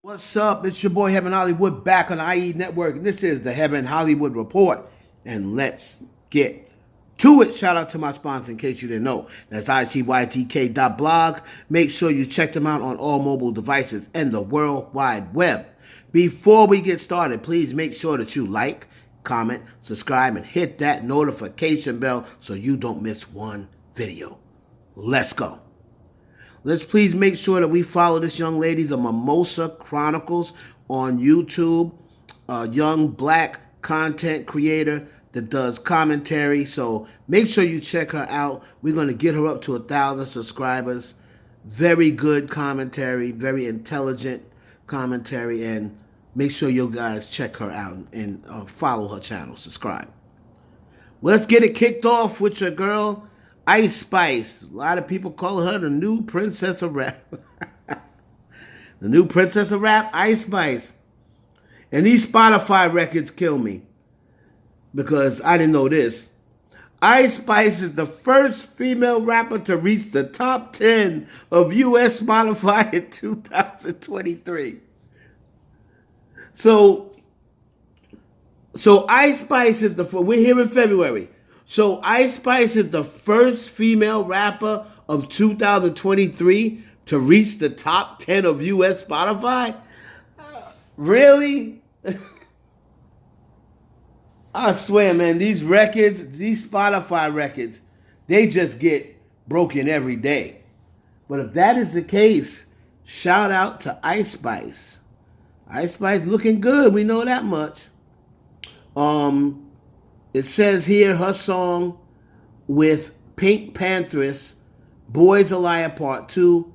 What's up? It's your boy Heaven Hollywood back on the IE Network. And this is the Heaven Hollywood Report. And let's get to it. Shout out to my sponsor in case you didn't know. That's icytk.blog. Make sure you check them out on all mobile devices and the World Wide Web. Before we get started, please make sure that you like, comment, subscribe, and hit that notification bell so you don't miss one video. Let's go. Let's please make sure that we follow this young lady, the Mimosa Chronicles, on YouTube. A young black content creator that does commentary. So make sure you check her out. We're going to get her up to 1,000 subscribers. Very good commentary, very intelligent commentary. And make sure you guys check her out and follow her channel, subscribe. Let's get it kicked off with your girl, Ice Spice. A lot of people call her the new princess of rap. The new princess of rap, Ice Spice. And these Spotify records kill me because I didn't know this. Ice Spice is the first female rapper to reach the top 10 of U.S. Spotify in 2023. So Ice Spice is we're here in February. So Ice Spice is the first female rapper of 2023 to reach the top 10 of U.S. Spotify? Really? I swear, man, these records, these Spotify records, they just get broken every day. But if that is the case, shout out to Ice Spice. Ice Spice looking good, we know that much. It says here her song with Pink Panthers, Boys a Liar Part 2,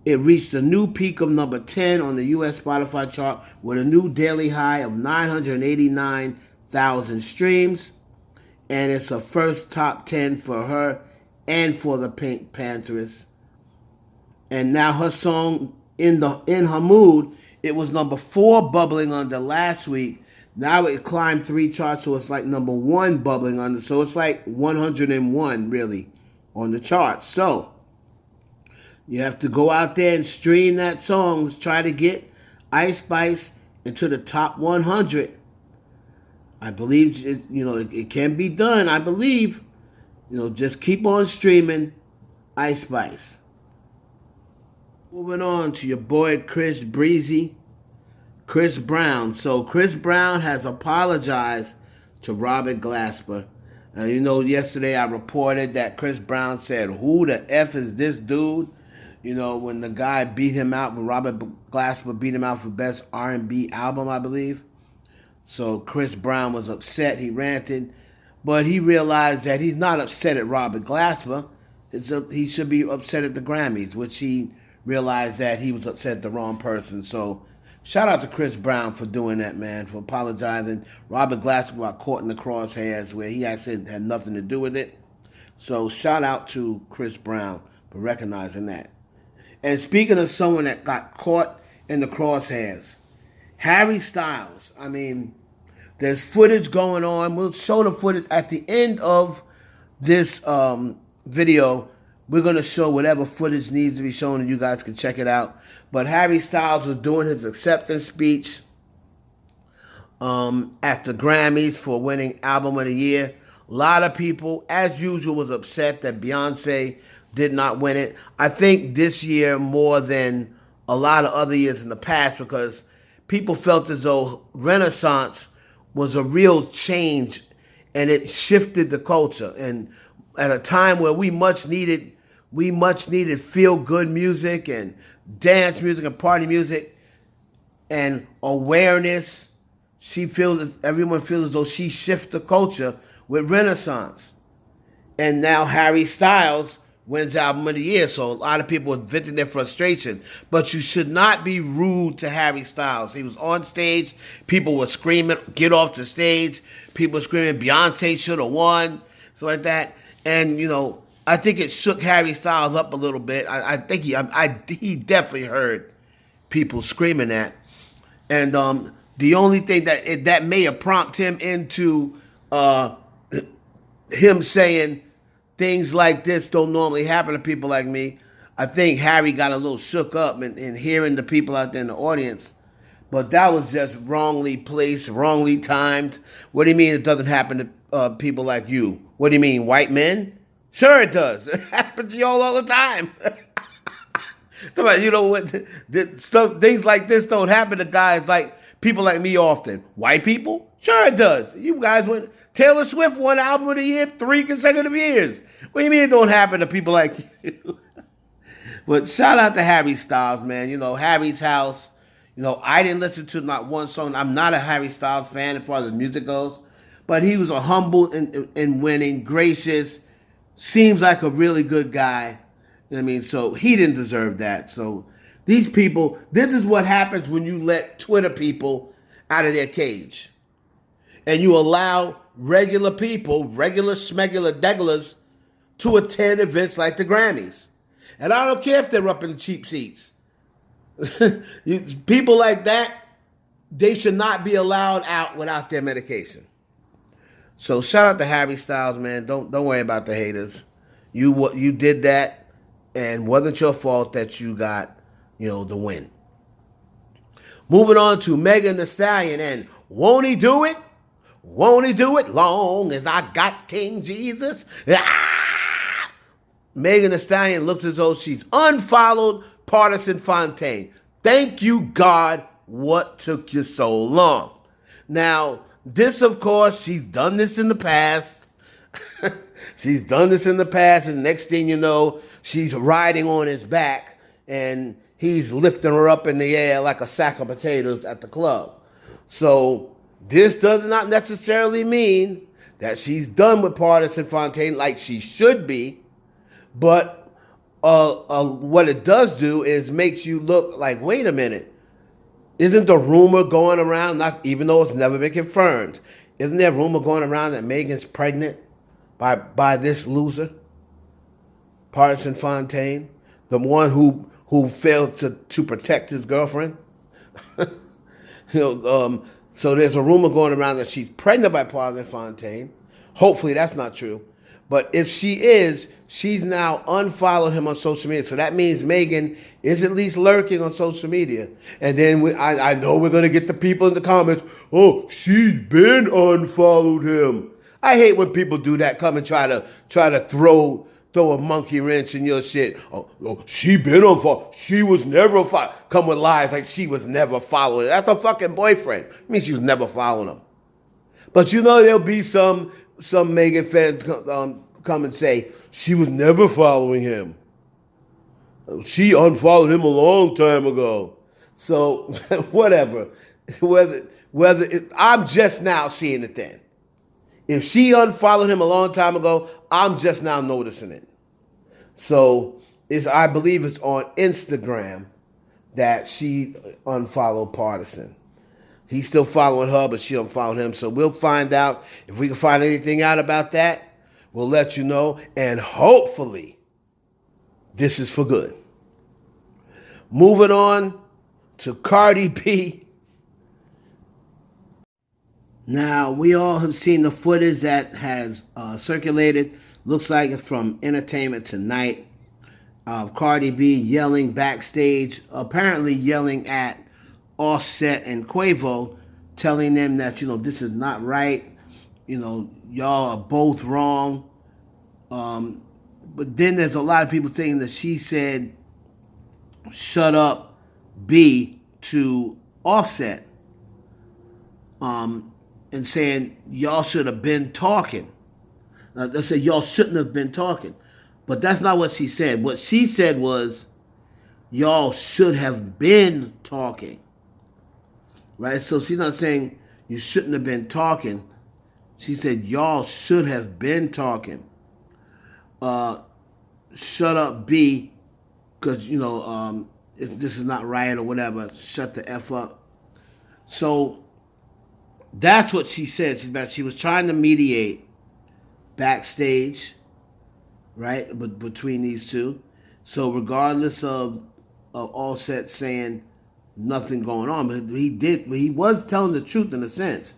it reached a new peak of number 10 on the U.S. Spotify chart with a new daily high of 989,000 streams. And it's a first top 10 for her and for the Pink Panthers. And now her song, In Her Mood, it was number 4 bubbling under last week. Now it climbed 3 charts, so it's like number 1 bubbling under. So it's like 101, really, on the charts. So you have to go out there and stream that song. Let's try to get Ice Spice into the top 100. I believe it can be done. I believe, just keep on streaming Ice Spice. Moving on to your boy Chris Brown. So Chris Brown has apologized to Robert Glasper. Yesterday I reported that Chris Brown said, "Who the F is this dude?" When the guy beat him out, when Robert Glasper beat him out for Best R&B Album, I believe. So Chris Brown was upset. He ranted. But he realized that he's not upset at Robert Glasper. He should be upset at the Grammys, which he realized that he was upset at the wrong person. So shout out to Chris Brown for doing that, man, for apologizing. Robert Glasper got caught in the crosshairs where he actually had nothing to do with it. So shout out to Chris Brown for recognizing that. And speaking of someone that got caught in the crosshairs, Harry Styles. I mean, there's footage going on. We'll show the footage at the end of this video. We're going to show whatever footage needs to be shown and you guys can check it out. But Harry Styles was doing his acceptance speech at the Grammys for winning Album of the Year. A lot of people, as usual, was upset that Beyonce did not win it. I think this year more than a lot of other years in the past because people felt as though Renaissance was a real change and it shifted the culture. And at a time where we much needed feel-good music and dance music and party music and awareness, everyone feels as though she shifted the culture with Renaissance. And now Harry Styles wins Album of the Year, so a lot of people are venting their frustration. But you should not be rude to Harry Styles. He was on stage, people were screaming, "Get off the stage." People were screaming, "Beyonce should have won," so like that. And I think it shook Harry Styles up a little bit. I think he definitely heard people screaming that. And the only thing that may have prompted him into him saying things like this don't normally happen to people like me. I think Harry got a little shook up and hearing the people out there in the audience But that was just wrongly placed, wrongly timed. What do you mean it doesn't happen to people like you? What do you mean, white men? Sure it does. It happens to y'all all the time. Somebody, you know what? Stuff, things like this don't happen to guys like people like me often. White people? Sure it does. You guys went. Taylor Swift won album of the year 3 consecutive years. What do you mean it don't happen to people like you? But shout out to Harry Styles, man. You know, Harry's House. You know, I didn't listen to not one song. I'm not a Harry Styles fan as far as the music goes. But he was a humble and winning, gracious, seems like a really good guy. You know what I mean? So he didn't deserve that. So these people, this is what happens when you let Twitter people out of their cage. And you allow regular people, regular smegular degulars, to attend events like the Grammys. And I don't care if they're up in the cheap seats. People like that, they should not be allowed out without their medication. So shout out to Harry Styles, man. Don't worry about the haters. You did that, and wasn't your fault that you got, the win. Moving on to Megan Thee Stallion, and won't he do it? Won't he do it? Long as I got King Jesus. Ah! Megan Thee Stallion looks as though she's unfollowed Partisan Fontaine. Thank you, God. What took you so long? Now, this, of course, she's done this in the past. She's done this in the past, and next thing you know, she's riding on his back, and he's lifting her up in the air like a sack of potatoes at the club. So this does not necessarily mean that she's done with Partisan Fontaine like she should be, but what it does do is makes you look like, wait a minute, isn't the rumor going around, not even though it's never been confirmed, isn't there a rumor going around that Megan's pregnant by this loser, Partisan Fontaine, the one who failed to protect his girlfriend? So there's a rumor going around that she's pregnant by Partisan Fontaine. Hopefully that's not true. But if she is, she's now unfollowed him on social media. So that means Megan is at least lurking on social media. And then I know we're going to get the people in the comments, oh, she's been unfollowed him. I hate when people do that, come and try to throw a monkey wrench in your shit. Oh, she been unfollowed. She was never followed. Come with lies like she was never followed. That's her fucking boyfriend. I mean, she was never following him. But there'll be some Megan fans come and say, she was never following him. She unfollowed him a long time ago. So, whatever. I'm just now seeing it then. If she unfollowed him a long time ago, I'm just now noticing it. So, I believe it's on Instagram that she unfollowed Partisan. He's still following her, but she unfollowed him. So we'll find out. If we can find anything out about that, we'll let you know. And hopefully, this is for good. Moving on to Cardi B. Now, we all have seen the footage that has circulated. Looks like it's from Entertainment Tonight. Of Cardi B yelling backstage, apparently yelling at Offset and Quavo, telling them that, this is not right. Y'all are both wrong. But then there's a lot of people saying that she said, shut up, B, to Offset. And saying, y'all should have been talking. Now, they said, y'all shouldn't have been talking. But that's not what she said. What she said was, y'all should have been talking. Right? So she's not saying you shouldn't have been talking. She said, y'all should have been talking. Shut up, B, because, if this is not right or whatever, shut the F up. So that's what she said. She was trying to mediate backstage, right, between these two. So regardless of Offset saying nothing going on, but he was telling the truth in a sense.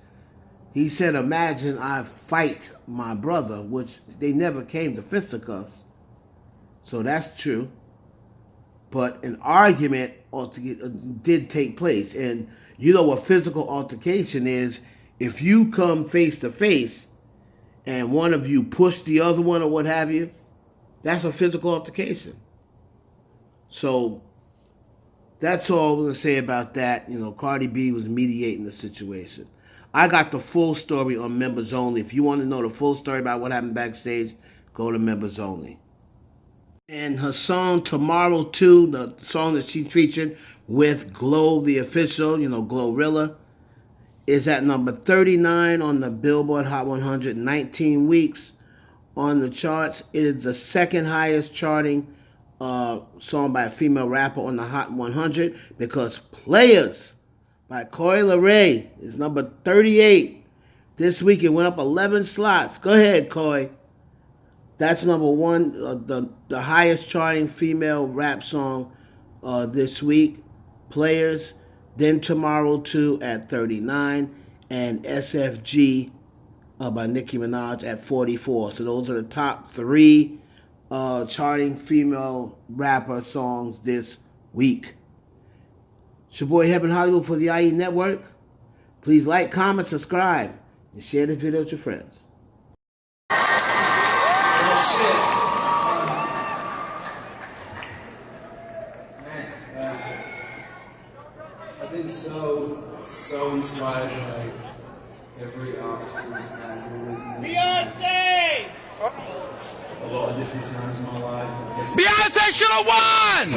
He said, imagine I fight my brother, which they never came to fisticuffs. So that's true. But an argument did take place. And You know what physical altercation is? If you come face to face and one of you push the other one or what have you, that's a physical altercation. So that's all I'm going to say about that. You know, Cardi B was mediating the situation. I got the full story on Members Only. If you want to know the full story about what happened backstage, go to Members Only. And her song Tomorrow 2, the song that she featured with Glow the Official, you know, Glorilla, is at number 39 on the Billboard Hot 100, 19 weeks on the charts. It is the second highest charting song by a female rapper on the Hot 100 because Players by Coi Leray is number 38. This week it went up 11 slots. Go ahead, Coi. That's number one, the highest charting female rap song this week. Players. Then Tomorrow 2 at 39, and SFG by Nicki Minaj at 44. So those are the top three charting female rapper songs this week. It's your boy Heaven Hollywood for the IE Network. Please like, comment, subscribe, and share the video with your friends. I've been so inspired by every artist in this category. Beyonce! A lot of different times in my life. Beyonce should have won!